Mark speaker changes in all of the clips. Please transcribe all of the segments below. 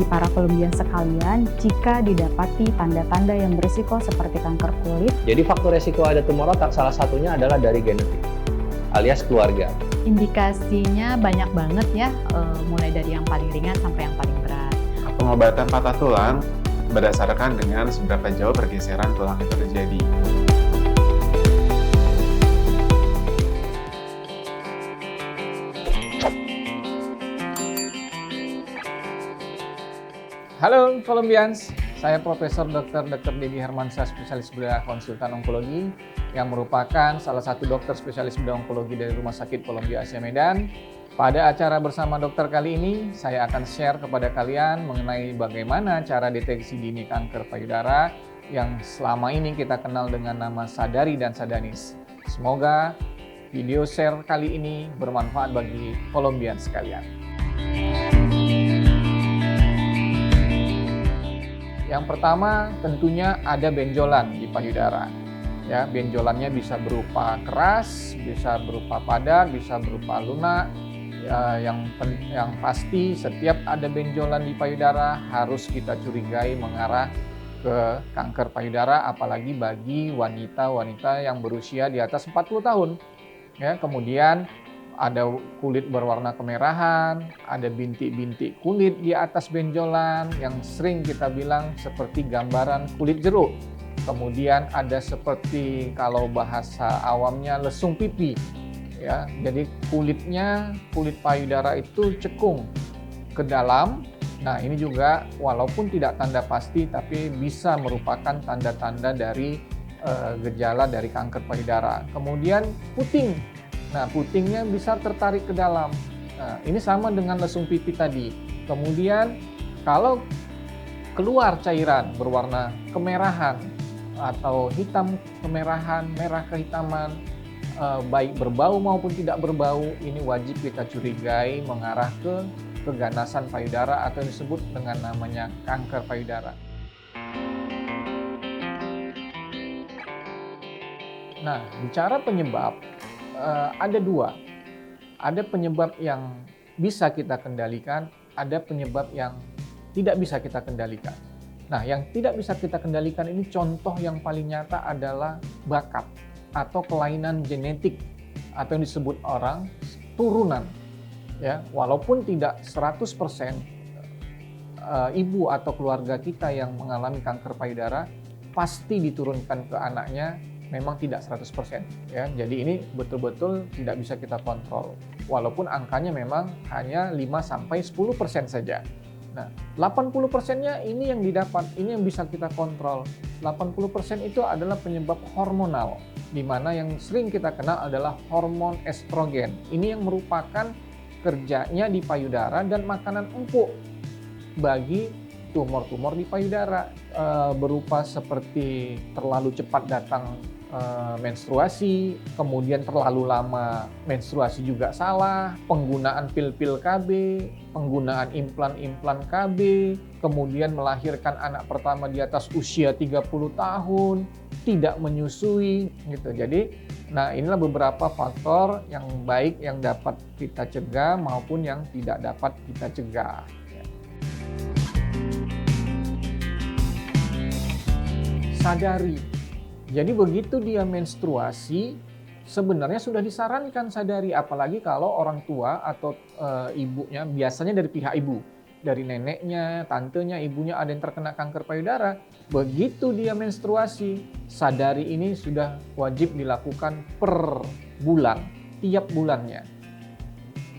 Speaker 1: bagi para Colombians sekalian jika didapati tanda-tanda yang berisiko seperti kanker kulit.
Speaker 2: Jadi faktor resiko ada tumor otak salah satunya adalah dari genetik, alias keluarga.
Speaker 3: Indikasinya banyak banget ya, mulai dari yang paling ringan sampai yang paling berat.
Speaker 4: Pengobatan patah tulang berdasarkan dengan seberapa jauh pergeseran tulang itu terjadi.
Speaker 5: Halo Colombians, saya Profesor Dr. Dedi Hermansyah, spesialis bedah konsultan onkologi yang merupakan salah satu dokter spesialis bedah onkologi dari Rumah Sakit Columbia Asia Medan. Pada acara bersama dokter kali ini, saya akan share kepada kalian mengenai bagaimana cara deteksi dini kanker payudara yang selama ini kita kenal dengan nama Sadari dan Sadanis. Semoga video share kali ini bermanfaat bagi Colombians sekalian. Yang pertama tentunya ada benjolan di payudara. Ya, benjolannya bisa berupa keras, bisa berupa padat, bisa berupa lunak. Ya, yang pasti setiap ada benjolan di payudara harus kita curigai mengarah ke kanker payudara, apalagi bagi wanita-wanita yang berusia di atas 40 tahun. Ya, kemudian ada kulit berwarna kemerahan, ada bintik-bintik kulit di atas benjolan yang sering kita bilang seperti gambaran kulit jeruk. Kemudian ada seperti kalau bahasa awamnya lesung pipi. Ya, jadi kulit payudara itu cekung ke dalam. Nah, ini juga walaupun tidak tanda pasti tapi bisa merupakan tanda-tanda dari gejala dari kanker payudara. Kemudian puting. Nah, putingnya bisa tertarik ke dalam. Nah, ini sama dengan lesung pipi tadi. Kemudian kalau keluar cairan berwarna kemerahan atau hitam kemerahan, merah kehitaman, baik berbau maupun tidak berbau, ini wajib kita curigai mengarah ke keganasan payudara atau disebut dengan namanya kanker payudara. Nah, bicara penyebab, ada dua. Ada penyebab yang bisa kita kendalikan, ada penyebab yang tidak bisa kita kendalikan. Nah, yang tidak bisa kita kendalikan ini contoh yang paling nyata adalah bakat atau kelainan genetik atau yang disebut orang turunan. Ya, walaupun tidak 100% ibu atau keluarga kita yang mengalami kanker payudara pasti diturunkan ke anaknya. Memang tidak 100%, ya. Jadi ini betul-betul tidak bisa kita kontrol. Walaupun angkanya memang hanya 5-10% saja. Nah, 80%-nya ini yang didapat, ini yang bisa kita kontrol. 80% itu adalah penyebab hormonal, di mana yang sering kita kenal adalah hormon estrogen. Ini yang merupakan kerjanya di payudara dan makanan empuk bagi tumor-tumor di payudara, berupa seperti terlalu cepat datang menstruasi, kemudian terlalu lama menstruasi juga salah, penggunaan pil-pil KB, penggunaan implan-implan KB, kemudian melahirkan anak pertama di atas usia 30 tahun, tidak menyusui gitu. Jadi, nah inilah beberapa faktor yang baik yang dapat kita cegah maupun yang tidak dapat kita cegah. Sadari. Jadi begitu dia menstruasi, sebenarnya sudah disarankan sadari, apalagi kalau orang tua atau ibunya, biasanya dari pihak ibu, dari neneknya, tantenya, ibunya ada yang terkena kanker payudara. Begitu dia menstruasi, sadari ini sudah wajib dilakukan per bulan, tiap bulannya.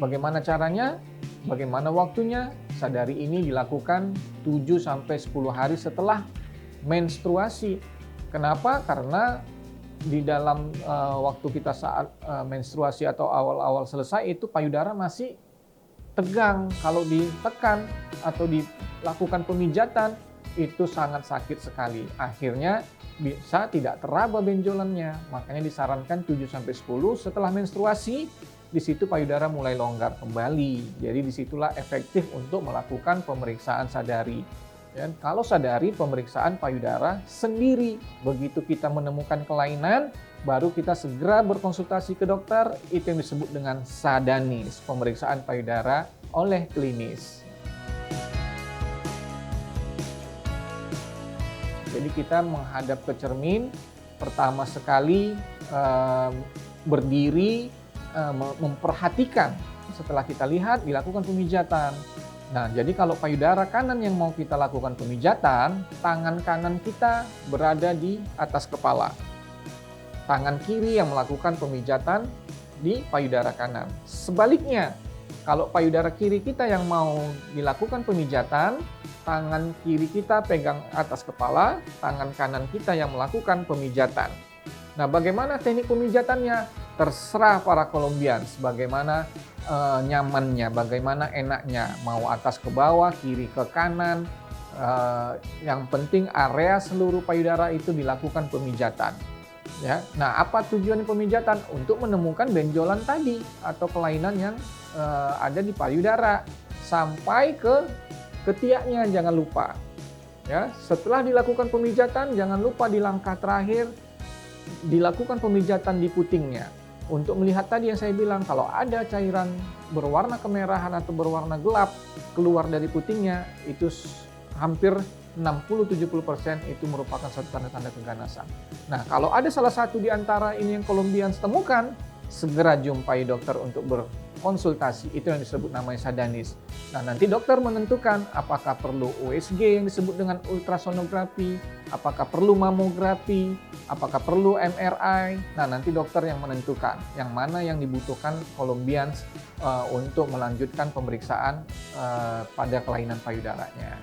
Speaker 5: Bagaimana caranya? Bagaimana waktunya? Sadari ini dilakukan 7-10 hari setelah menstruasi. Kenapa? Karena di dalam waktu kita saat menstruasi atau awal-awal selesai itu payudara masih tegang. Kalau ditekan atau dilakukan pemijatan itu sangat sakit sekali. Akhirnya bisa tidak teraba benjolannya. Makanya disarankan 7-10 setelah menstruasi. Di situ payudara mulai longgar kembali. Jadi disitulah efektif untuk melakukan pemeriksaan sadari. Dan kalau sadari, pemeriksaan payudara sendiri. Begitu kita menemukan kelainan, baru kita segera berkonsultasi ke dokter. Itu yang disebut dengan sadanis, pemeriksaan payudara oleh klinis. Jadi kita menghadap ke cermin, pertama sekali berdiri, memperhatikan. Setelah kita lihat, dilakukan pemijatan. Nah, jadi kalau payudara kanan yang mau kita lakukan pemijatan, tangan kanan kita berada di atas kepala. Tangan kiri yang melakukan pemijatan di payudara kanan. Sebaliknya, kalau payudara kiri kita yang mau dilakukan pemijatan, tangan kiri kita pegang atas kepala, tangan kanan kita yang melakukan pemijatan. Nah, bagaimana teknik pemijatannya? Terserah para Colombians, bagaimana nyamannya, bagaimana enaknya, mau atas ke bawah, kiri ke kanan. Yang penting area seluruh payudara itu dilakukan pemijatan. Ya, nah apa tujuan pemijatan? Untuk menemukan benjolan tadi atau kelainan yang ada di payudara sampai ke ketiaknya, jangan lupa. Ya, setelah dilakukan pemijatan, jangan lupa di langkah terakhir dilakukan pemijatan di putingnya. Untuk melihat tadi yang saya bilang, kalau ada cairan berwarna kemerahan atau berwarna gelap keluar dari putingnya, itu hampir 60-70% itu merupakan satu tanda-tanda keganasan. Nah, kalau ada salah satu di antara ini yang Colombians temukan, segera jumpai dokter untuk berkonsultasi. Itu yang disebut namanya sadanis. Nah, nanti dokter menentukan apakah perlu USG yang disebut dengan ultrasonografi, apakah perlu mamografi, apakah perlu MRI. Nah, nanti dokter yang menentukan yang mana yang dibutuhkan Colombians untuk melanjutkan pemeriksaan pada kelainan payudaranya.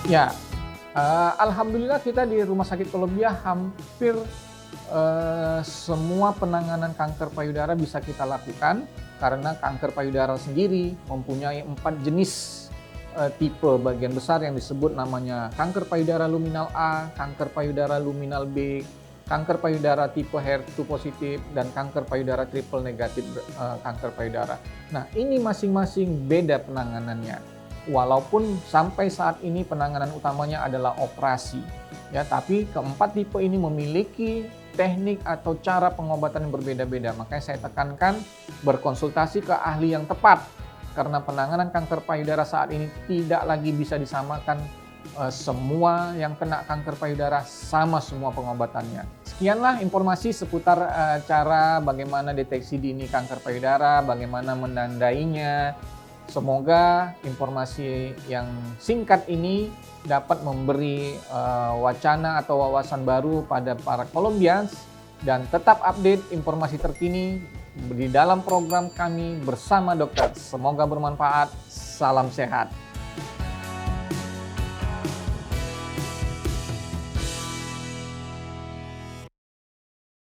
Speaker 5: Ya, alhamdulillah kita di Rumah Sakit Colombia hampir semua penanganan kanker payudara bisa kita lakukan karena kanker payudara sendiri mempunyai 4 jenis tipe bagian besar yang disebut namanya kanker payudara luminal A, kanker payudara luminal B, kanker payudara tipe HER2 positif, dan kanker payudara triple negatif kanker payudara. Nah, ini masing-masing beda penanganannya. Walaupun sampai saat ini penanganan utamanya adalah operasi, ya, tapi keempat tipe ini memiliki teknik atau cara pengobatan yang berbeda-beda. Makanya saya tekankan berkonsultasi ke ahli yang tepat, karena penanganan kanker payudara saat ini tidak lagi bisa disamakan. Semua yang kena kanker payudara sama semua pengobatannya. Sekianlah informasi seputar cara bagaimana deteksi dini kanker payudara, bagaimana menandainya. Semoga informasi yang singkat ini dapat memberi wacana atau wawasan baru pada para Colombians, dan tetap update informasi terkini di dalam program kami bersama dokter. Semoga bermanfaat. Salam sehat.